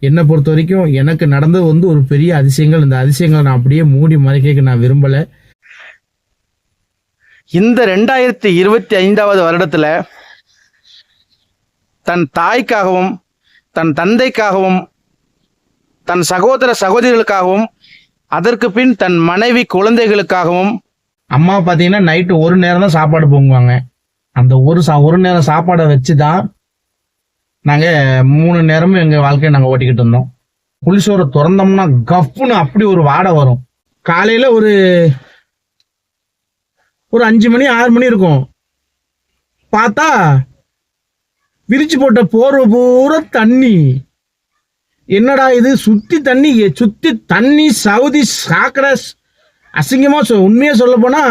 என்னை பொறுத்த வரைக்கும் எனக்கு நடந்தது வந்து ஒரு பெரிய அதிசயங்கள். இந்த அதிசயங்களை நான் அப்படியே மூடி மறைக்க நான் விரும்பலை. இந்த 2025வது வருடத்தில் தன் தாய்க்காகவும் தன் தந்தைக்காகவும் தன் சகோதர சகோதரிகளுக்காகவும் அதற்கு பின் தன் மனைவி குழந்தைகளுக்காகவும் அம்மா பார்த்தீங்கன்னா நைட்டு ஒரு நேரம் தான் சாப்பாடு பொங்குவாங்க. அந்த ஒரு நேரம் சாப்பாடை வச்சு தான் நாங்கள் 3 நேரமும் எங்கள் வாழ்க்கையை நாங்கள் ஓட்டிக்கிட்டு இருந்தோம். புளிசோரை திறந்தோம்னா கப்புன்னு அப்படி ஒரு வாடை வரும். காலையில் ஒரு 5 மணி 6 மணி இருக்கும். பார்த்தா விரிச்சு போட்ட போர்வை பூரா தண்ணி. என்னடா இது, சுத்தி தண்ணி சவுதி சாக்கடை. அசிங்கமா உண்மையா சொல்ல போனா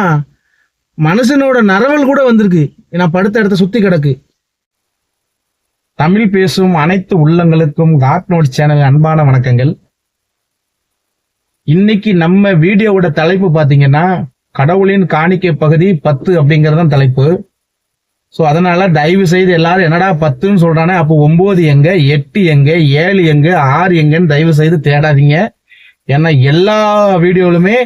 மனுஷனோட நரவல் கூட வந்திருக்கு. நான் படுத்த இடத்த சுத்தி கிடக்கு. தமிழ் பேசும் அனைத்து உள்ளங்களுக்கும் காட் நோட் சேனல் அன்பான வணக்கங்கள். இன்னைக்கு நம்ம வீடியோவோட தலைப்பு பாத்தீங்கன்னா கடவுளின் காணிக்கை பகுதி 10 அப்படிங்கறதான் தலைப்பு. ஸோ அதனால தயவு செய்து எல்லாரும் என்னடா 10ன்னு சொல்றானே, அப்போ 9 எங்க, 8 எங்க, 7 எங்க, 6 எங்கன்னு தயவு செய்து தேடாதீங்க. ஏன்னா எல்லா வீடியோலுமே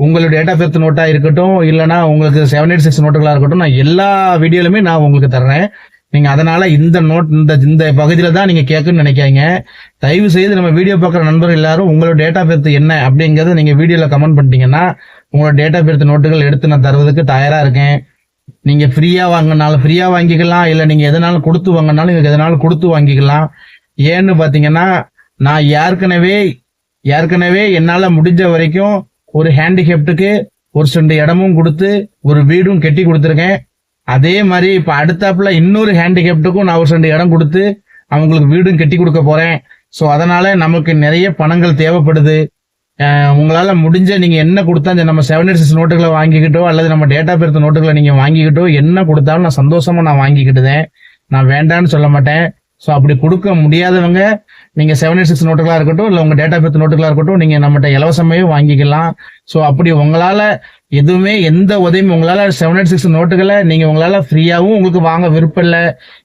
உங்களுடைய டேட் ஆஃப் பர்த் நோட்டா இருக்கட்டும், இல்லைன்னா உங்களுக்கு 786 நோட்டுகளா இருக்கட்டும், நான் எல்லா வீடியோலுமே நான் உங்களுக்கு தர்றேன். நீங்க அதனால இந்த நோட் இந்த பகுதியில தான் நீங்க கேட்கணும்னு நினைக்காங்க. தயவு செய்து நம்ம வீடியோ பார்க்குற நண்பர்கள் எல்லாரும் உங்களோட டேட் ஆஃப் பர்த் என்ன அப்படிங்கறத நீங்க வீடியோல கமெண்ட் பண்ணிட்டீங்கன்னா உங்களோட டேட் ஆஃப் பர்த் நோட்டுகள் எடுத்து நான் தருவதற்கு தயாரா இருக்கேன். நீங்க ஃப்ரீயா வாங்கினாலும் ஃப்ரீயா வாங்கிக்கலாம், இல்ல நீங்க எதனாலும் கொடுத்து வாங்கினாலும் நீங்க எதனாலும் கொடுத்து வாங்கிக்கலாம். ஏன்னு பாத்தீங்கன்னா நான் ஏற்கனவே என்னால முடிஞ்ச வரைக்கும் ஒரு ஹேண்டிகேப்டுக்கு ஒரு 2 இடமும் கொடுத்து ஒரு வீடும் கட்டி கொடுத்துருக்கேன். அதே மாதிரி இப்ப அடுத்தாப்புல இன்னொரு ஹேண்டிகேப்டுக்கும் நான் ஒரு 2 இடம் கொடுத்து அவங்களுக்கு வீடும் கட்டி கொடுக்க போறேன். ஸோ அதனால நமக்கு நிறைய பணங்கள் தேவைப்படுது. உங்களால முடிஞ்ச நீங்க என்ன கொடுத்தா நம்ம 786 நோட்டுகளை வாங்கிக்கிட்டோ அல்லது நம்ம டேட் ஆஃப் பர்த் நோட்டுகளை நீங்க வாங்கிக்கிட்டோ என்ன கொடுத்தாலும் நான் சந்தோஷமா நான் வாங்கிக்கிட்டுதேன். நான் வேண்டான்னு சொல்ல மாட்டேன். ஸோ அப்படி கொடுக்க முடியாதவங்க நீங்க 786 நோட்டுகளா இருக்கட்டும் இல்ல உங்க டேட் ஆஃப் பர்த் நோட்டுகளா இருக்கட்டும், நீங்க நம்மகிட்ட இலவசமாவே வாங்கிக்கலாம். ஸோ அப்படி உங்களால எதுவுமே எந்த உதவியும் உங்களால 786 நோட்டுகளை நீங்க உங்களால ஃப்ரீயாவும் உங்களுக்கு வாங்க விருப்பம் இல்லை,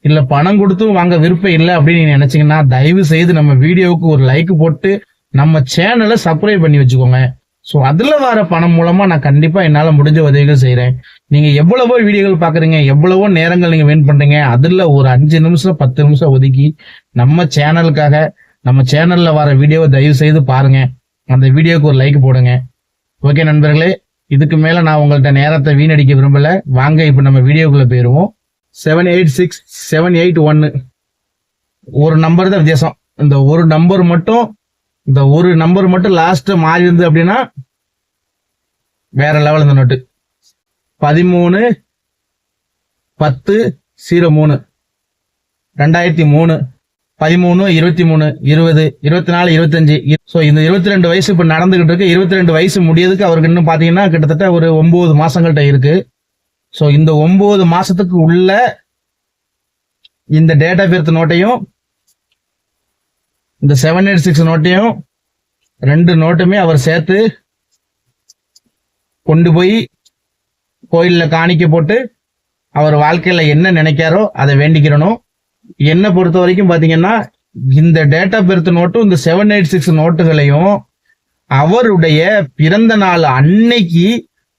இல்ல பணம் கொடுத்தும் வாங்க விருப்பம் இல்லை அப்படின்னு நீங்க நினைச்சீங்கன்னா தயவு செய்து நம்ம வீடியோவுக்கு ஒரு லைக் போட்டு நம்ம சேனலை சப்ஸ்கிரைப் பண்ணி வச்சுக்கோங்க. ஸோ அதுல வர பணம் மூலமா நான் கண்டிப்பா என்னால முடிஞ்ச உதவிகள் செய்யறேன். நீங்க எவ்வளவோ வீடியோகள் பாக்குறீங்க, எவ்வளவோ நேரங்கள் நீங்க வேன் பண்றீங்க, அதுல ஒரு 5 நிமிஷம் 10 நிமிஷம் ஒதுக்கி நம்ம சேனலுக்காக நம்ம சேனல்ல வர வீடியோவை தயவு செய்து பாருங்க. அந்த வீடியோக்கு ஒரு லைக் போடுங்க. ஓகே நண்பர்களே, இதுக்கு மேல நான் உங்கள்ட்ட நேரத்தை வீணடிக்க விரும்பல. வாங்க இப்ப நம்ம வீடியோக்குள்ள போயிருவோம். 786 781 ஒரு நம்பர் தான் வித்தியாசம். இந்த ஒரு நம்பர் மட்டும் லாஸ்ட் மாறி இருந்து அப்படின்னா வேற லெவல். இந்த நோட்டு 13 10 03 2003 13 23 20 24 25. ஸோ இந்த 22 வயசு இப்ப நடந்துகிட்டு இருக்கு. 22 வயசு முடியதுக்கு அவருக்கு இன்னும் பாத்தீங்கன்னா கிட்டத்தட்ட ஒரு 9 மாசங்கள்ட்ட இருக்கு. ஸோ இந்த 9 மாசத்துக்கு உள்ள இந்த டேட் ஆஃப் பர்த் நோட்டையும் இந்த 786 நோட்டையும் 2 நோட்டுமே அவர் சேர்த்து கொண்டு போய் கோயில்ல காணிக்க போட்டு அவர் வாழ்க்கையில என்ன நினைக்காரோ அதை வேண்டிக்கிறணும். என்ன பொறுத்த வரைக்கும் பாத்தீங்கன்னா இந்த டேட் ஆஃப் பர்த் நோட்டும் இந்த 786 நோட்டுகளையும் அவருடைய பிறந்த நாள் அன்னைக்கு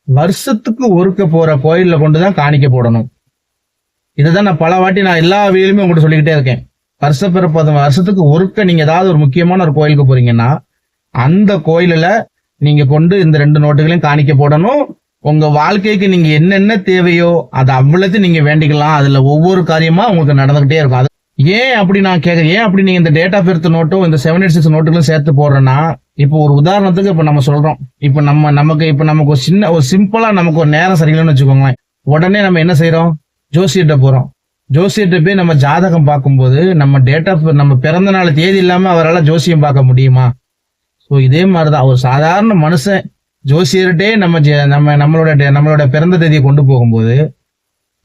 வருஷத்துக்கு ஒருக்க போற கோயில்ல கொண்டுதான் காணிக்க போடணும். இதுதான் நான் பல வாட்டி நான் எல்லா வீடுமே உங்கள்கிட்ட சொல்லிக்கிட்டே இருக்கேன். வருஷத்துக்கு ஒருக்க நீங்க ஏதாவது ஒரு முக்கியமான ஒரு கோயிலுக்கு போறீங்கன்னா அந்த கோயிலில் நீங்க கொண்டு இந்த 2 நோட்டுகளையும் காணிக்க போடணும். உங்க வாழ்க்கைக்கு நீங்க என்னென்ன தேவையோ அதை அவ்வளோத்தையும் நீங்க வேண்டிக்கலாம். அதுல ஒவ்வொரு காரியமா உங்களுக்கு நடந்துகிட்டே இருக்கும். அது ஏன் அப்படி நான் கேட்கறேன், ஏன் அப்படி நீங்க இந்த டேட் ஆஃப் பர்த் நோட்டும் இந்த 786 நோட்டுகளும் சேர்த்து போடுறேன்னா, இப்போ ஒரு உதாரணத்துக்கு இப்ப நம்ம சொல்றோம், இப்ப நமக்கு ஒரு சிம்பிளா நமக்கு ஒரு நேரம் சரியில்லைன்னு வச்சுக்கோங்களேன். உடனே நம்ம என்ன செய்யறோம், ஜோசியர்கிட்ட போறோம். ஜோசியர்கிட்ட போய் நம்ம ஜாதகம் பார்க்கும்போது நம்ம பிறந்த நாள் தேதி இல்லாம அவரால் ஜோசியம் பார்க்க முடியுமா? ஸோ இதே மாதிரிதான் ஒரு சாதாரண மனுஷன் ஜோசியர்கிட்டே நம்மளோட பிறந்த தேதியை கொண்டு போகும்போது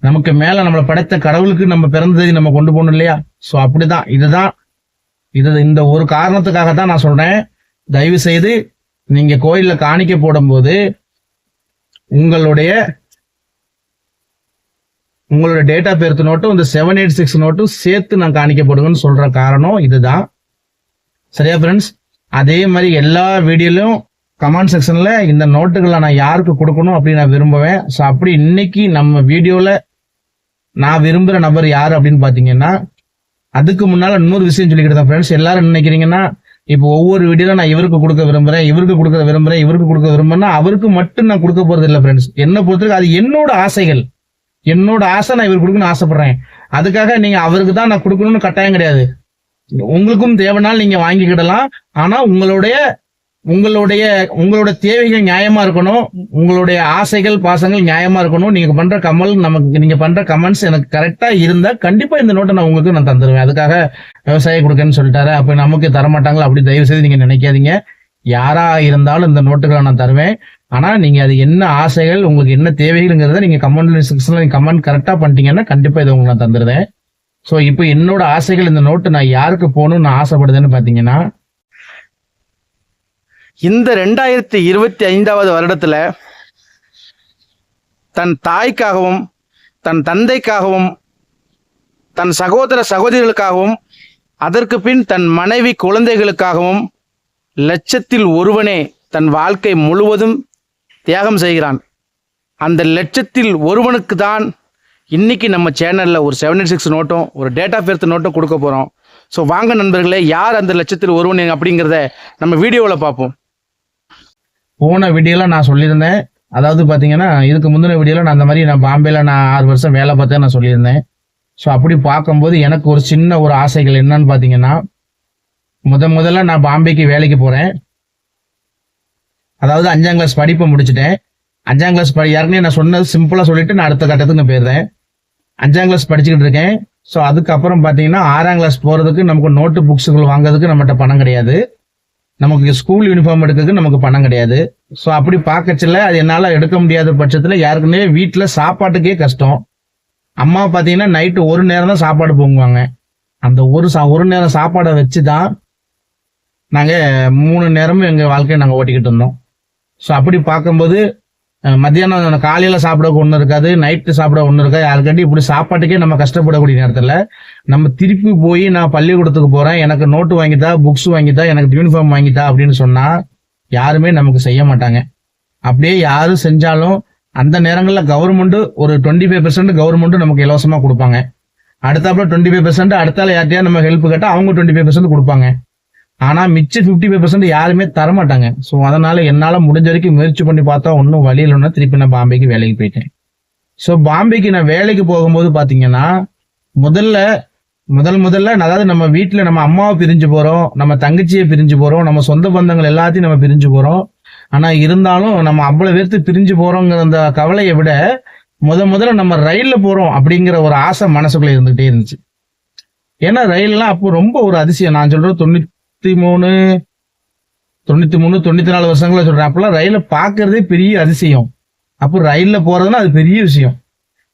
நமக்கு மேல நம்மளை படைத்த கடவுளுக்கு நம்ம பிறந்த தேதி நம்ம கொண்டு போகணும் இல்லையா? ஸோ அப்படிதான் இந்த ஒரு காரணத்துக்காக தான் நான் சொல்றேன், தயவு செய்து நீங்க கோயில்ல காணிக்க போடும்போது உங்களுடைய டேட் ஆஃப் பர்த் நோட்டும் இந்த 786 நோட்டும் சேர்த்து நான் காணிக்க போடுங்கன்னு சொல்ற காரணம் இதுதான். சரியா ஃப்ரெண்ட்ஸ்? அதே மாதிரி எல்லா வீடியோலையும் கமெண்ட் செக்ஷன்ல இந்த நோட்டுகளை நான் யாருக்கு கொடுக்கணும் அப்படின்னு நான் விரும்புவேன். ஸோ அப்படி இன்னைக்கு நம்ம வீடியோல நான் விரும்புகிற நபர் யார் அப்படின்னு பார்த்தீங்கன்னா, அதுக்கு முன்னால இன்னொரு விஷயம் சொல்லிக்கிட்டு தான் ஃப்ரெண்ட்ஸ். எல்லாரும் நினைக்கிறீங்கன்னா, இப்போ ஒவ்வொரு வீடியோல நான் இவருக்கு கொடுக்க விரும்புறேன், இவருக்கு கொடுக்க விரும்புறேன், இவருக்கு கொடுக்க விரும்புறேன்னா அவருக்கு மட்டும் நான் கொடுக்க போறது இல்லை ஃப்ரெண்ட்ஸ். என்னை பொறுத்தவரைக்கும் அது என்னோட ஆசைகள், என்னோட ஆசை. நான் இவருக்கு கொடுக்கணும்னு ஆசைப்படுறேன். அதுக்காக நீங்க அவருக்கு தான் நான் கொடுக்கணும்னு கட்டாயம் கிடையாது. உங்களுக்கும் தேவைனாலும் நீங்க வாங்கிக்கிடலாம். ஆனா உங்களோட தேவைகள் நியாயமா இருக்கணும். உங்களுடைய ஆசைகள் பாசங்கள் நியாயமா இருக்கணும். நீங்க பண்ற கமெண்ட்ஸ் எனக்கு கரெக்டா இருந்தா கண்டிப்பா இந்த நோட்டை நான் உங்களுக்கு நான் தந்துருவேன். அதுக்காக விவசாய கொடுக்கன்னு சொல்லிட்டாரு, அப்ப நமக்கு தரமாட்டாங்களா அப்படி தயவு செய்து நீங்க நினைக்காதீங்க. யாரா இருந்தாலும் இந்த நோட்டுகளை நான் தருவேன். ஆனா நீங்க அது என்ன ஆசைகள், உங்களுக்கு என்ன தேவைகள்ங்கிறத நீங்க கமெண்ட் செக்ஷன்ல கமெண்ட் கரெக்டா பண்ணிட்டீங்கன்னா கண்டிப்பா இதை உங்களுக்கு நான் தந்துருவேன். ஸோ இப்போ என்னோட ஆசைகள், இந்த நோட்டு நான் யாருக்கு போகணும்னு நான் ஆசைப்படுதுன்னு பாத்தீங்கன்னா, இந்த 2025 வருடத்துல தன் தாய்க்காகவும் தன் தந்தைக்காகவும் தன் சகோதர சகோதரிகளுக்காகவும் அதற்கு பின் தன் மனைவி குழந்தைகளுக்காகவும் லட்சத்தில் ஒருவனே தன் வாழ்க்கை முழுவதும் தியாகம் செய்கிறான். அந்த லட்சத்தில் ஒருவனுக்கு தான் இன்னைக்கு நம்ம சேனலில் ஒரு 786 நோட்டும் ஒரு டேட் ஆஃப் பர்த் நோட்டும் கொடுக்க போகிறோம். ஸோ வாங்க நண்பர்களே, யார் அந்த லட்சத்தில் ஒருவன் அப்படிங்கிறத நம்ம வீடியோவில் பார்ப்போம். போன வீடியோல நான் சொல்லியிருந்தேன், அதாவது பாத்தீங்கன்னா இதுக்கு முந்தின வீடியோல நான் அந்த மாதிரி நான் பாம்பேல நான் 6 வருஷம் வேலை பார்த்தேன் நான் சொல்லியிருந்தேன். ஸோ அப்படி பார்க்கும்போது எனக்கு ஒரு சின்ன ஒரு ஆசைகள் என்னன்னு பாத்தீங்கன்னா, முதல்ல நான் பாம்பேக்கு வேலைக்கு போறேன். அதாவது 5ஆம் கிளாஸ் படிப்பை முடிச்சுட்டேன். 5ஆம் கிளாஸ் யாருக்குன்னு நான் சொன்னது சிம்பிளா சொல்லிட்டு நான் அடுத்த கட்டத்துக்கு நான் போயிருந்தேன். 5ஆம் கிளாஸ் படிச்சுக்கிட்டு இருக்கேன். ஸோ அதுக்கப்புறம் பாத்தீங்கன்னா 6ஆம் கிளாஸ் போறதுக்கு நமக்கு நோட்டு புக்ஸுகள் வாங்குறதுக்கு நம்மகிட்ட பணம் கிடையாது. நமக்கு ஸ்கூல் யூனிஃபார்ம் எடுக்கிறதுக்கு நமக்கு பணம் கிடையாது. ஸோ அப்படி பார்க்கச்சில்ல அது என்னால் எடுக்க முடியாத பட்சத்தில் யாருக்குன்னே வீட்டில் சாப்பாட்டுக்கே கஷ்டம். அம்மா பார்த்தீங்கன்னா நைட்டு ஒரு நேரம் தான் சாப்பாடு பொங்குவாங்க. அந்த ஒரு நேரம் சாப்பாடை வச்சு தான் நாங்கள் 3 நேரமும் எங்கள் வாழ்க்கையை நாங்கள் ஓட்டிக்கிட்டு இருந்தோம். ஸோ அப்படி பார்க்கும்போது மத்தியானம் காலையில் சாப்பிட ஒன்றும் இருக்காது, நைட்டு சாப்பிட ஒன்றும் இருக்காது. யாருக்காண்டி இப்படி சாப்பாட்டுக்கே நம்ம கஷ்டப்படக்கூடிய நேரத்தில் நம்ம திருப்பி போய் நான் பள்ளிக்கூடத்துக்கு போகிறேன், எனக்கு நோட்டு வாங்கித்தா, புக்ஸ் வாங்கித்தா, எனக்கு யூனிஃபார்ம் வாங்கித்தா அப்படின்னு சொன்னால் யாருமே நமக்கு செய்ய மாட்டாங்க. அப்படியே யாரும் செஞ்சாலும் அந்த நேரங்களில் கவர்மெண்ட் ஒரு 25% கவர்மெண்ட் நமக்கு இலவசமாக கொடுப்பாங்க. அடுத்தாப்புல 25% அடுத்தால யார்ட்டையா நம்ம ஹெல்ப் கேட்டால் அவங்க 25% கொடுப்பாங்க. ஆனால் மிச்சம் 55% யாருமே தரமாட்டாங்க. ஸோ அதனால என்னால் முடிஞ்ச வரைக்கும் முயற்சி பண்ணி பார்த்தா ஒன்றும் வழி இல்லைன்னா திருப்பி நான் பாம்பேக்கு வேலைக்கு போயிட்டேன். ஸோ பாம்பேக்கு நான் வேலைக்கு போகும்போது பார்த்தீங்கன்னா முதல்ல அதாவது நம்ம வீட்டில் நம்ம அம்மாவை பிரிஞ்சு போகிறோம், நம்ம தங்கச்சியை பிரிஞ்சு போகிறோம், நம்ம சொந்த பந்தங்கள் எல்லாத்தையும் நம்ம பிரிஞ்சு போகிறோம். ஆனால் இருந்தாலும் நம்ம அவ்வளோ பேர்த்து பிரிஞ்சு போகிறோங்கிற அந்த கவலையை விட முதல்ல நம்ம ரயிலில் போகிறோம் அப்படிங்கிற ஒரு ஆசை மனசுக்குள்ளே இருந்துகிட்டே இருந்துச்சு. ஏன்னா ரயில்லாம் அப்போ ரொம்ப ஒரு அதிசயம். நான் சொல்கிறேன் 93, 94 வருஷங்கள சொல்றேன். அப்பெல்லாம் ரயில பாக்குறதே பெரிய அதிசயம். அப்போ ரயில்ல போறதுன்னா அது பெரிய விஷயம்.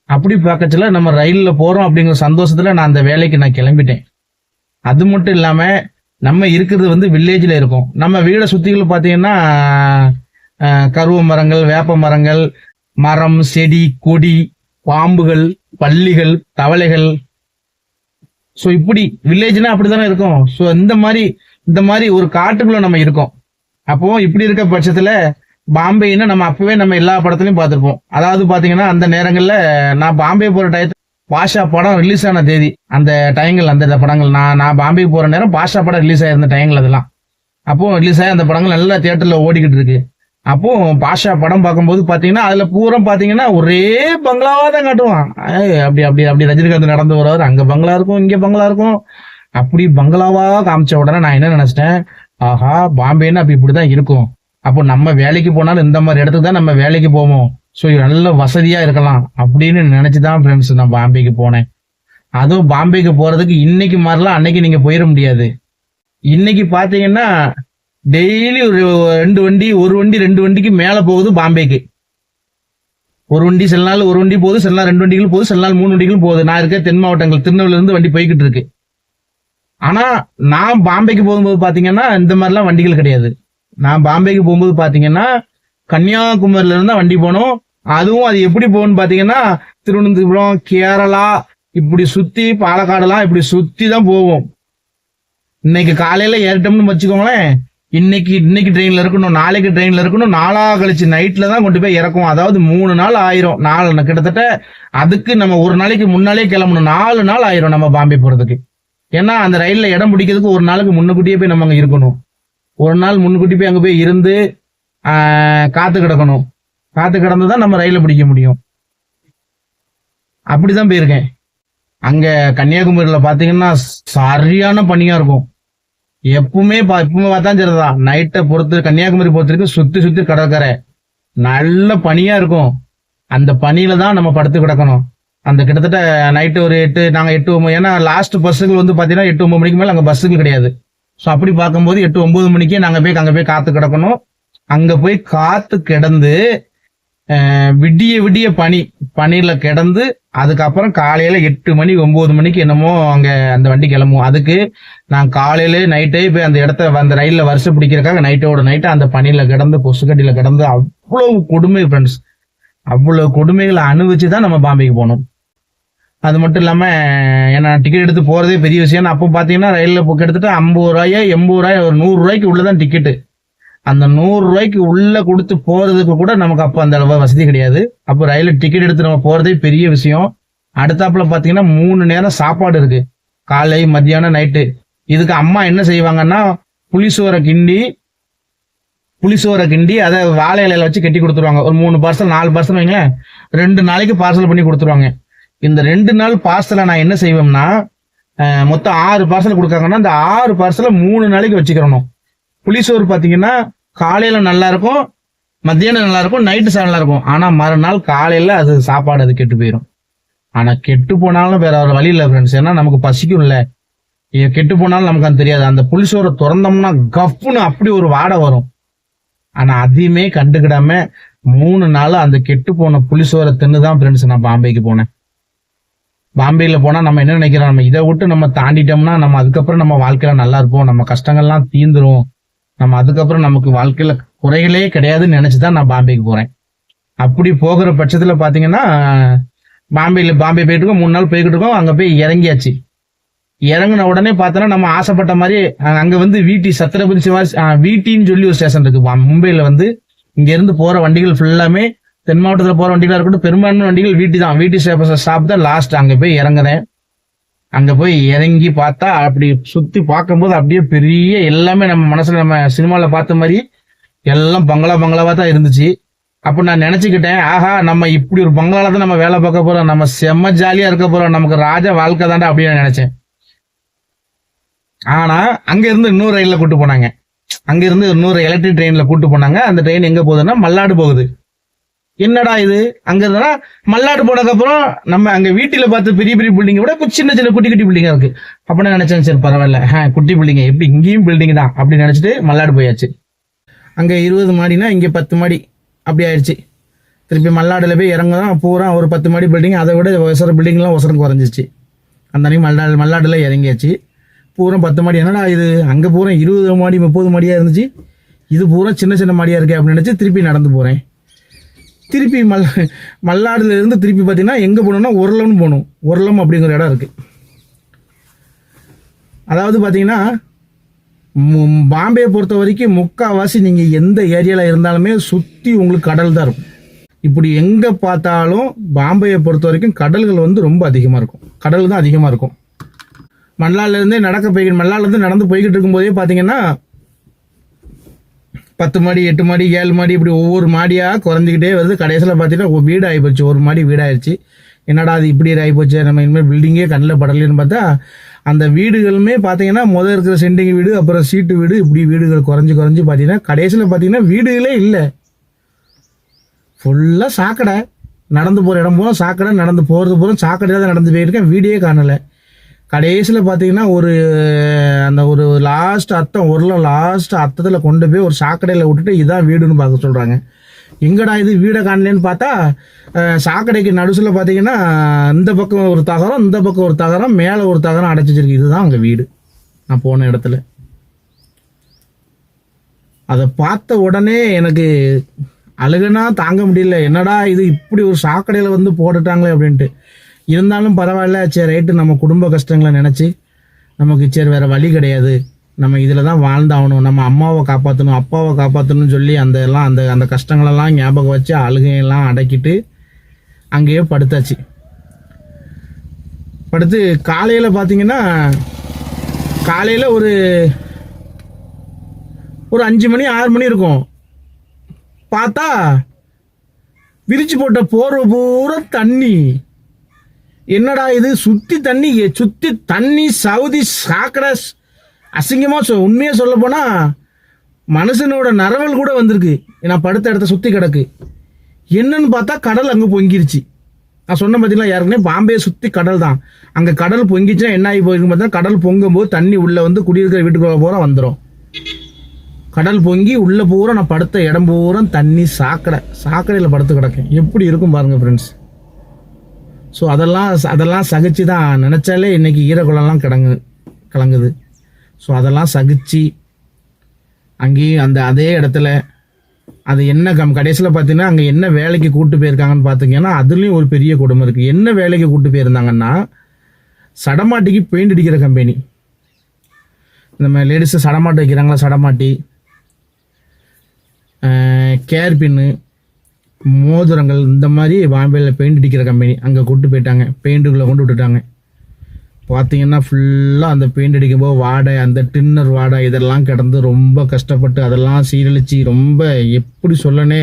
அப்படி பார்க்கச்சுல நம்ம ரயில்ல போறோம் அப்படிங்கிற சந்தோஷத்துல நான் அந்த வேலைக்கு நான் கிளம்பிட்டேன். அது மட்டும் இல்லாம நம்ம இருக்கிறது வில்லேஜ்ல இருக்கோம். நம்ம வீடை சுத்திகள் பாத்தீங்கன்னா கருவ மரங்கள், வேப்ப மரங்கள், மரம், செடி, கொடி, பாம்புகள், பல்லிகள், தவளைகள். ஸோ இப்படி வில்லேஜ்னா அப்படித்தானே இருக்கும். ஸோ இந்த மாதிரி ஒரு காட்டுக்குள்ள நம்ம இருக்கோம். அப்போ இப்படி இருக்க பட்சத்துல பாம்பேன்னா நம்ம அப்பவே நம்ம எல்லா படத்துலயும் பார்த்திருப்போம். அதாவது பாத்தீங்கன்னா அந்த நேரங்கள்ல நான் பாம்பே போற டயத்துல பாஷா படம் ரிலீஸ் ஆன தேதி, அந்த டைங்கள், அந்த படங்கள் நான் பாம்பே போற நேரம் பாஷா படம் ரிலீஸ் ஆயிருந்த டைங்கள் அதெல்லாம். அப்போ ரிலீஸ் ஆகி அந்த படங்கள் நல்லா தியேட்டர்ல ஓடிக்கிட்டு இருக்கு. அப்போ பாஷா படம் பார்க்கும்போது பாத்தீங்கன்னா அதுல பூரா பாத்தீங்கன்னா ஒரே பங்களாவா தான் காட்டுவான். அப்படி ரஜினிகாந்த் நடந்து வருவாரு, அங்க பங்களா இருக்கும், இங்க பங்களா இருக்கும். அப்படி பங்களாவா காமிச்ச உடனே நான் என்ன நினைச்சிட்டேன், ஆஹா பாம்பேன்னு அப்ப இப்படிதான் இருக்கும். அப்போ நம்ம வேலைக்கு போனாலும் இந்த மாதிரி இடத்துக்கு தான் நம்ம வேலைக்கு போவோம். ஸோ நல்ல வசதியா இருக்கலாம் அப்படின்னு நினைச்சுதான் ஃப்ரெண்ட்ஸ் நான் பாம்பேக்கு போனேன். அதுவும் பாம்பேக்கு போறதுக்கு இன்னைக்கு மாதிரிலாம் அன்னைக்கு நீங்க போயிட முடியாது. இன்னைக்கு பாத்தீங்கன்னா டெய்லி ஒரு 2 வண்டி, 1 வண்டி 2 வண்டிக்கு மேல போகுது பாம்பேக்கு. ஒரு வண்டி சில நாள் 1 வண்டி போகுது, சில நாள் 2 வண்டிகளும் போகுது, சில நாள் 3 வண்டிகளும் போகுது. நான் இருக்க தென் மாவட்டங்கள் திருநெல்வேலியில இருந்து வண்டி போய்கிட்டு இருக்கு. ஆனா நான் பாம்பேக்கு போகும்போது பாத்தீங்கன்னா இந்த மாதிரிலாம் வண்டிகள் கிடையாது. நான் பாம்பேக்கு போகும்போது பாத்தீங்கன்னா கன்னியாகுமரியில இருந்தா வண்டி போனோம். அதுவும் அது எப்படி போகணும்னு பாத்தீங்கன்னா திருவனந்தபுரம், கேரளா இப்படி சுத்தி, பாலக்காடுலாம் இப்படி சுத்தி தான் போவோம். இன்னைக்கு காலையில ஏறிட்டோம்னு வச்சுக்கோங்களேன், இன்னைக்கு ட்ரெயின்ல இருக்கணும், நாளைக்கு ட்ரெயின்ல இருக்கணும், நாளா கழிச்சு நைட்ல தான் கொண்டு போய் இறக்கும். அதாவது 3 நாள் ஆயிரும். கிட்டத்தட்ட அதுக்கு நம்ம ஒரு நாளைக்கு முன்னாலே கிளம்பணும். 4 நாள் ஆயிரும் நம்ம பாம்பே போறதுக்கு. ஏன்னா அந்த ரயில்ல இடம் பிடிக்கிறதுக்கு ஒரு நாளுக்கு முன்னுக்கூட்டியே போய் நம்ம அங்க இருக்கணும். ஒரு நாள் முன்னுக்கூட்டி போய் அங்க போய் இருந்து காத்து கிடக்கணும். காத்து கிடந்துதான் நம்ம ரயில பிடிக்க முடியும். அப்படிதான் போயிருக்கேன். அங்க கன்னியாகுமரியில பாத்தீங்கன்னா சரியான பனியா இருக்கும். எப்பவுமே பார்த்தா சரிதான், நைட்டை பொறுத்து கன்னியாகுமரி பொறுத்திருக்கு சுத்தி சுத்தி கடற்கரை நல்ல பனியா இருக்கும். அந்த பனியில தான் நம்ம படுத்து கிடக்கணும். அந்த கிட்டத்தட்ட நைட்டு ஒரு 8 ஏன்னா லாஸ்ட் பஸ்ஸுகள் வந்து பாத்தீங்கன்னா 8-9 மணிக்கு மேல அங்க பஸ்ஸுகள் கிடையாது. ஸோ அப்படி பார்க்கும்போது 8-9 மணிக்கே நாங்க போய் அங்க போய் காத்து கிடக்கணும். அங்க போய் காத்து கிடந்து விடிய பனியில கிடந்து அதுக்கப்புறம் காலையில 8 மணி 9 மணிக்கு என்னமோ அங்க அந்த வண்டி கிளம்பும். அதுக்கு நான் காலையில நைட்டே போய் அந்த இடத்த அந்த ரயில்ல வருஷம் பிடிக்கிறதுக்காக நைட்டை அந்த பனியில கிடந்து கொசுக்கட்டியில கிடந்து அவ்வளவு கொடுமை ஃப்ரெண்ட்ஸ். அவ்வளவு கொடுமைகளை அனுபவிச்சுதான் நம்ம பாம்பேக்கு போனோம். அது மட்டும் இல்லாம ஏன்னா டிக்கெட் எடுத்து போறதே பெரிய விஷயம். அப்போ பாத்தீங்கன்னா ரயில்ல கிட்டத்தட்ட 50 ரூபாயோ 80 ரூபாய் ஒரு 100 ரூபாய்க்கு உள்ளதான் டிக்கெட்டு. அந்த 100 ரூபாய்க்கு உள்ள கொடுத்து போறதுக்கு கூட நமக்கு அப்ப அந்த அளவு வசதி கிடையாது. அப்போ ரயில்ல டிக்கெட் எடுத்து நம்ம போறதே பெரிய விஷயம். அடுத்தாப்புல பாத்தீங்கன்னா 3 நேரம் சாப்பாடு இருக்கு, காலை மத்தியானம் நைட்டு. இதுக்கு அம்மா என்ன செய்வாங்கன்னா புளிசோரை கிண்டி அதை வாழை இலையில வச்சு கட்டி கொடுத்துருவாங்க. ஒரு 3 பார்சல் 4 பார்சல் வைங்களேன், 2 நாளைக்கு பார்சல் பண்ணி கொடுத்துருவாங்க. இந்த 2 நாள் பார்சலை நான் என்ன செய்வேன்னா மொத்தம் 6 பார்சல் கொடுக்காங்கன்னா அந்த 6 பார்சலை 3 நாளைக்கு வச்சுக்கிறணும். புளிசோறு பாத்தீங்கன்னா காலையில நல்லா இருக்கும், மத்தியானம் நல்லா இருக்கும், நைட்டு நல்லா இருக்கும். ஆனா மறுநாள் காலையில அது சாப்பாடு அது கெட்டு போயிடும். ஆனா கெட்டு போனாலும் வேற ஒரு வழி இல்லை ஃப்ரெண்ட்ஸ். ஏன்னா நமக்கு பசிக்கும்ல, கெட்டு போனாலும் நமக்கு அது தெரியாது. அந்த புளிசோரை திறந்தோம்னா கப்புன்னு அப்படி ஒரு வாடை வரும். ஆனா அதையுமே கண்டுக்கிடாம 3 நாள் அந்த கெட்டு போன புளிசோரை தின்னுதான் ஃப்ரெண்ட்ஸ் நான் பாம்பேக்கு போனேன். பாம்பேல போனா நம்ம என்ன நினைக்கிறோம், நம்ம இதை விட்டு நம்ம தாண்டிட்டோம்னா நம்ம அதுக்கப்புறம் நம்ம வாழ்க்கையில நல்லா இருப்போம், நம்ம கஷ்டங்கள்லாம் தீந்துரும், நம்ம அதுக்கப்புறம் நமக்கு வாழ்க்கையில குறைகளே கிடையாதுன்னு நினைச்சுதான் நான் பாம்பேக்கு போறேன். அப்படி போகிற பட்சத்துல பாத்தீங்கன்னா பாம்பே போயிட்டு இருக்கோம். 3 நாள் போய்கிட்டு இருக்கோம். அங்க போய் இறங்கியாச்சு. இறங்கின உடனே பார்த்தோன்னா நம்ம ஆசைப்பட்ட மாதிரி அங்க வந்து வீட்டி சத்திரபதி சிவாஜி வீட்டின்னு சொல்லி ஒரு ஸ்டேஷன் இருக்கு மும்பைல. இங்க இருந்து போற வண்டிகள் ஃபுல்லாமே தென் மாவட்டத்துல போற வண்டிகளா இருக்கட்டும், பெரும்பான்மை வண்டிகள் வீட்டி தான். வீட்டி ஸ்டாப் தான் லாஸ்ட். அங்க போய் இறங்குறேன். அங்க போய் இறங்கி பார்த்தா அப்படி சுத்தி பார்க்கும்போது அப்படியே பெரிய எல்லாமே நம்ம மனசுல நம்ம சினிமால பார்த்த மாதிரி எல்லாம் பங்களாவா தான் இருந்துச்சு. அப்ப நான் நினைச்சுக்கிட்டேன், ஆஹா நம்ம இப்படி ஒரு பங்களால தான் நம்ம வேலை பார்க்க போறோம், நம்ம செம்ம ஜாலியா இருக்க போறோம், நமக்கு ராஜா வாழ்க்கை தாண்டா அப்படின்னு நினைச்சேன். ஆனா அங்க இருந்து இன்னொரு ரயில்ல கூட்டு போனாங்க. அங்க இருந்து இன்னொரு எலக்ட்ரிக் ட்ரெயின்ல கூட்டு போனாங்க. அந்த ட்ரெயின் எங்க போகுதுன்னா மல்லாடு போகுது. என்னடா இது, அங்க இருந்தா மல்லாடு போனதுக்கு அப்புறம் நம்ம அங்க வீட்டில பார்த்து பெரிய பெரிய பில்டிங் விட சின்ன குட்டி பில்டிங்கா இருக்கு. அப்ப நான் நினைச்சேன் சரி பரவாயில்ல, குட்டி பில்டிங் எப்படி இங்கேயும் பில்டிங் தான் அப்படின்னு நினைச்சிட்டு மல்லாடு போயாச்சு. அங்க 20 மாடினா இங்க 10 மாடி அப்படி ஆயிடுச்சு. திருப்பி மல்லாடுல போய் இறங்குதான் பூரா ஒரு 10 மாடி பில்டிங், அதை விட பில்டிங்லாம் ஒசரம் குறைஞ்சிச்சு. அந்த அன்னைக்கு மல்லாடுல இறங்கியாச்சு. பூரா 10 மாடி. என்னடா இது, அங்க பூரா 20 மாடி 30 மாடியா இருந்துச்சு, இது பூரா சின்ன மாடியா இருக்கு அப்படின்னு நினைச்சு திருப்பி நடந்து போறேன். திருப்பி மல்லாடுல இருந்து திருப்பி பாத்தீங்கன்னா எங்க போனோம்னா ஒரளம்னு போகணும். ஒரளம் அப்படிங்கிற இடம் இருக்கு. அதாவது பாத்தீங்கன்னா பாம்பே பொறுத்த வரைக்கும் முக்காவாசி நீங்க எந்த ஏரியால இருந்தாலுமே சுத்தி உங்களுக்கு கடல் தான் இருக்கும். இப்படி எங்க பார்த்தாலும் பாம்பேயை பொறுத்த வரைக்கும் கடல்கள் வந்து ரொம்ப அதிகமா இருக்கும். கடல் தான் அதிகமா இருக்கும். மல்லாடுல இருந்து நடந்து போய்கிட்டு இருக்கும் போதே பாத்தீங்கன்னா 10 மாடி 8 மாடி 7 மாடி இப்படி ஒவ்வொரு மாடியா குறைஞ்சிக்கிட்டே வருது. கடைசியில் பார்த்தீங்கன்னா வீடு ஆகிப்போச்சு. ஒரு மாடி வீடாயிருச்சு. என்னடா அது இப்படி ஆகிப்போச்சு, நம்ம இனிமேல் பில்டிங்கே கண்ணில் படலன்னு பார்த்தா அந்த வீடுகளுமே பார்த்தீங்கன்னா முதல் இருக்கிற சென்டிங் வீடு, அப்புறம் சீட்டு வீடு, இப்படி வீடுகள் குறைஞ்சி பார்த்தீங்கன்னா கடைசியில் பார்த்தீங்கன்னா வீடுகளே இல்லை. ஃபுல்லாக சாக்கடை. நடந்து போகிற இடம் போகிறோம் சாக்கடை, நடந்து போகிறது போகிறோம் சாக்கடையாக தான் நடந்து போயிருக்கேன். வீடியே காணலை. கடைசியில் பார்த்தீங்கன்னா ஒரு லாஸ்ட் அர்த்தத்தில் கொண்டு போய் ஒரு சாக்கடையில் விட்டுட்டு இதான் வீடுன்னு பார்க்க சொல்கிறாங்க. எங்கடா இது வீடை காணலேன்னு பார்த்தா சாக்கடைக்கு நடுசில் பார்த்தீங்கன்னா இந்த பக்கம் ஒரு தகரம், இந்த பக்கம் ஒரு தகரம், மேலே ஒரு தகரம் அடைச்சி வச்சிருக்கு. இதுதான் அங்கே வீடு நான் போன இடத்துல. அதை பார்த்த உடனே எனக்கு அழுகுனா தாங்க முடியல. என்னடா இது இப்படி ஒரு சாக்கடையில் வந்து போட்டுட்டாங்களே அப்படின்ட்டு. இருந்தாலும் பரவாயில்ல, சரி ரைட்டு, நம்ம குடும்ப கஷ்டங்களை நினச்சி நமக்கு சரி வேறு வழி கிடையாது, நம்ம இதில் தான் வாழ்ந்தாகணும், நம்ம அம்மாவை காப்பாற்றணும், அப்பாவை காப்பாற்றணும்னு சொல்லி அந்த எல்லாம் அந்த அந்த கஷ்டங்களெல்லாம் ஞாபகம் வச்சு அழுகையெல்லாம் அடக்கிட்டு அங்கேயே படுத்தாச்சு. படுத்து காலையில் பார்த்தீங்கன்னா காலையில் ஒரு 5 மணி 6 மணி இருக்கும். பார்த்தா விரிச்சு போட்ட போர்வை பூரா தண்ணி. என்னடா இது, சுற்றி தண்ணி சவுதி சாக்கடை. அசிங்கமாக உண்மையாக சொல்ல போனால் மனுஷனோட நரவல் கூட வந்திருக்கு. நான் படுத்த இடத்த சுற்றி கிடக்கு. என்னன்னு பார்த்தா கடல் அங்கே பொங்கிருச்சு. நான் சொன்ன பார்த்தீங்களா, யாருக்குனே பாம்பே சுற்றி கடல் தான். அங்கே கடல் பொங்கிச்சுன்னா என்ன ஆகி போயிருக்கும் பார்த்தா, கடல் பொங்கும்போது தண்ணி உள்ளே வந்து குடியிருக்கிற வீட்டுக்குள்ள பூரா வந்துடும். கடல் பொங்கி உள்ளே பூரா நான் படுத்த இடம் பூரா தண்ணி சாக்கடையில் படுத்து கிடக்கேன். எப்படி இருக்கும் பாருங்கள் ஃப்ரெண்ட்ஸ். ஸோ அதெல்லாம் சகிச்சு தான் நினச்சாலே இன்றைக்கி ஈரக்குளம்லாம் கலங்குது. ஸோ அதெல்லாம் சகிச்சு அங்கேயும் அதே இடத்துல அது என்ன கடைசியில் பார்த்தீங்கன்னா அங்கே என்ன வேலைக்கு கூப்பிட்டு போயிருக்காங்கன்னு பார்த்தீங்கன்னா அதுலேயும் ஒரு பெரிய கொடுமை இருக்குது. என்ன வேலைக்கு கூப்பிட்டு போயிருந்தாங்கன்னா, சடமாட்டிக்கு பெயிண்ட் அடிக்கிற கம்பெனி. நம்ம லேடிஸை சடமாட்டி வைக்கிறாங்களா, சடமாட்டி, கேர் பின்னு, மோதிரங்கள், இந்த மாதிரி பாம்பேயில் பெயிண்ட் அடிக்கிற கம்பெனி அங்கே கூப்பிட்டு போயிட்டாங்க. பெயிண்ட்டுக்குள்ளே கொண்டு விட்டுட்டாங்க. பார்த்தீங்கன்னா ஃபுல்லாக அந்த பெயிண்ட் அடிக்கும்போது வாடை, அந்த டின்னர் வாடை இதெல்லாம் கிடந்து ரொம்ப கஷ்டப்பட்டு அதெல்லாம் சீரழித்து ரொம்ப எப்படி சொல்லனே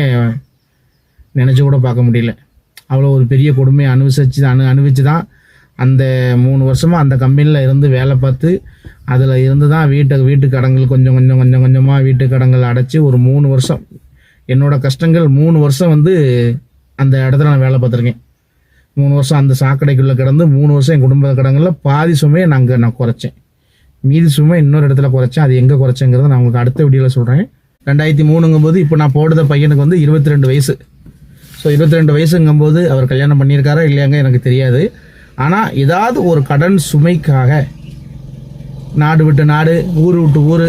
நினச்சி கூட பார்க்க முடியல. அவ்வளோ ஒரு பெரிய கொடுமையை அனுபவிச்சு தான் அந்த 3 வருஷமாக அந்த கம்பெனியில் இருந்து வேலை பார்த்து அதில் இருந்து தான் வீட்டு கடன்கள் கொஞ்சமாக வீட்டு கடன்கள் அடைச்சி ஒரு 3 வருஷம் என்னோட கஷ்டங்கள் 3 வருஷம் வந்து அந்த இடத்துல நான் வேலை பார்த்துருக்கேன். 3 வருஷம் அந்த சாக்கடைக்குள்ளே கிடந்து 3 வருஷம் என் குடும்ப கடன்களில் பாதி சுமையை நான் குறைச்சேன். மீதி சுமை இன்னொரு இடத்துல குறைச்சேன். அது எங்கே குறைச்சேங்கிறத நான் உங்களுக்கு அடுத்த வீடியோவில் சொல்கிறேன். 2003ங்கும்போது இப்போ நான் போடுற பையனுக்கு வந்து 22 வயசு. ஸோ 22 வயசுங்கும்போது அவர் கல்யாணம் பண்ணியிருக்காரா இல்லையாங்க எனக்கு தெரியாது. ஆனால் ஏதாவது ஒரு கடன் சுமைக்காக நாடு விட்டு நாடு, ஊர் விட்டு ஊர்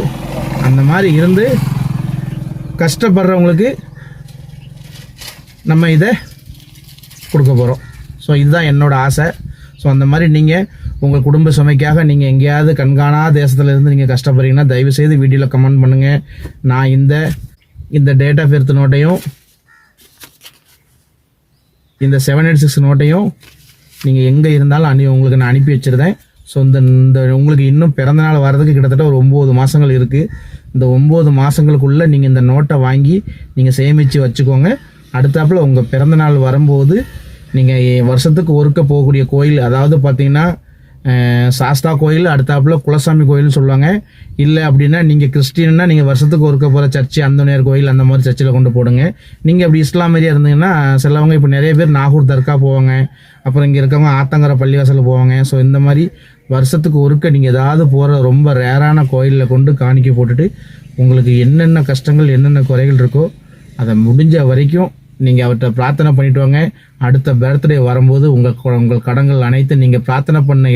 அந்த மாதிரி இருந்து கஷ்டப்படுறவங்களுக்கு நம்ம இதை கொடுக்க போகிறோம். ஸோ இதுதான் என்னோட ஆசை. ஸோ அந்த மாதிரி நீங்கள் உங்கள் குடும்ப சுமைக்காக நீங்கள் எங்கேயாவது கண்காணா தேசத்தில் இருந்து நீங்கள் கஷ்டப்படுறீங்கன்னா தயவுசெய்து வீடியோவில் கமெண்ட் பண்ணுங்கள். நான் இந்த டேட் ஆஃப் பர்த் நோட்டையும் இந்த 786 நோட்டையும் நீங்கள் எங்கே இருந்தாலும் உங்களுக்கு நான் அனுப்பி வச்சுருந்தேன். ஸோ இந்த உங்களுக்கு இன்னும் பிறந்தநாள் வர்றதுக்கு கிட்டத்தட்ட ஒரு 9 மாதங்கள் இருக்குது. இந்த 9 மாதங்களுக்குள்ளே நீங்கள் இந்த நோட்டை வாங்கி நீங்கள் சேமித்து வச்சுக்கோங்க. அடுத்தாப்புல உங்கள் பிறந்தநாள் வரும்போது நீங்கள் வருஷத்துக்கு ஒருக்க போகக்கூடிய கோயில், அதாவது பார்த்தீங்கன்னா சாஸ்தா கோயில், அடுத்தாப்புல குலசாமி கோயில்னு சொல்லுவாங்க. இல்லை அப்படின்னா நீங்கள் கிறிஸ்டின்னா நீங்கள் வருஷத்துக்கு ஒருக்க போகிற சர்ச்சு அந்தோனியார் கோயில் அந்த மாதிரி சர்ச்சில் கொண்டு போடுங்க. நீங்கள் அப்படி இஸ்லாமியாக இருந்தீங்கன்னா சிலவங்க இப்போ நிறைய பேர் நாகூர் தர்கா போவாங்க, அப்புறம் இங்கே இருக்கவங்க ஆத்தங்கரை பள்ளிவாசல் போவாங்க. ஸோ இந்த மாதிரி வருஷத்துக்கு ஒருக்க நீங்கள் ஏதாவது போகிற ரொம்ப ரேரான கோயிலில் கொண்டு காணிக்கை போட்டுட்டு உங்களுக்கு என்னென்ன கஷ்டங்கள் என்னென்ன குறைகள் இருக்கோ அதை முடிஞ்ச வரைக்கும் நீங்கள் அவர்கிட்ட பிரார்த்தனை பண்ணிட்டு வாங்க. அடுத்த பர்த்டே வரும்போது உங்கள் கடன்கள் அனைத்து நீங்கள் பிரார்த்தனை பண்ண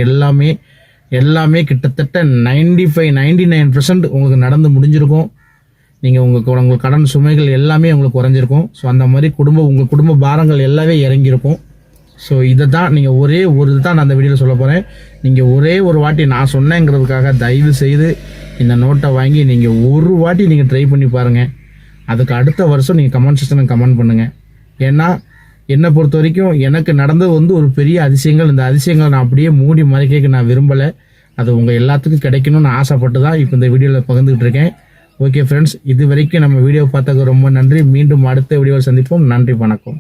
எல்லாமே கிட்டத்தட்ட 99% உங்களுக்கு நடந்து முடிஞ்சிருக்கும். நீங்கள் உங்கள் கடன் சுமைகள் எல்லாமே உங்களுக்கு குறைஞ்சிருக்கும். ஸோ அந்த மாதிரி உங்கள் குடும்ப பாரங்கள் எல்லாமே இறங்கியிருக்கும். ஸோ இதை தான் நீங்கள் ஒரே ஒரு தான் நான் அந்த வீடியோவில் சொல்ல போகிறேன். நீங்கள் ஒரே ஒரு வாட்டி நான் சொன்னேங்கிறதுக்காக தயவு செய்து இந்த நோட்டை வாங்கி நீங்கள் ஒரு வாட்டி நீங்கள் ட்ரை பண்ணி பாருங்கள். அதுக்கு அடுத்த வருஷம் நீங்கள் கமெண்ட் செக்ஷனில் கமெண்ட் பண்ணுங்கள். ஏன்னா என்னை பொறுத்த வரைக்கும் எனக்கு நடந்தது வந்து ஒரு பெரிய அதிசயங்கள். இந்த அதிசயங்களை நான் அப்படியே மூடி மறைக்க நான் விரும்பலை. அது உங்கள் எல்லாத்துக்கும் கிடைக்கணும்னு ஆசைப்பட்டு தான் இப்போ இந்த வீடியோவில் பகிர்ந்துக்கிட்டு இருக்கேன். ஓகே ஃப்ரெண்ட்ஸ், இது வரைக்கும் நம்ம வீடியோ பார்த்ததுக்கு ரொம்ப நன்றி. மீண்டும் அடுத்த வீடியோவில் சந்திப்போம். நன்றி, வணக்கம்.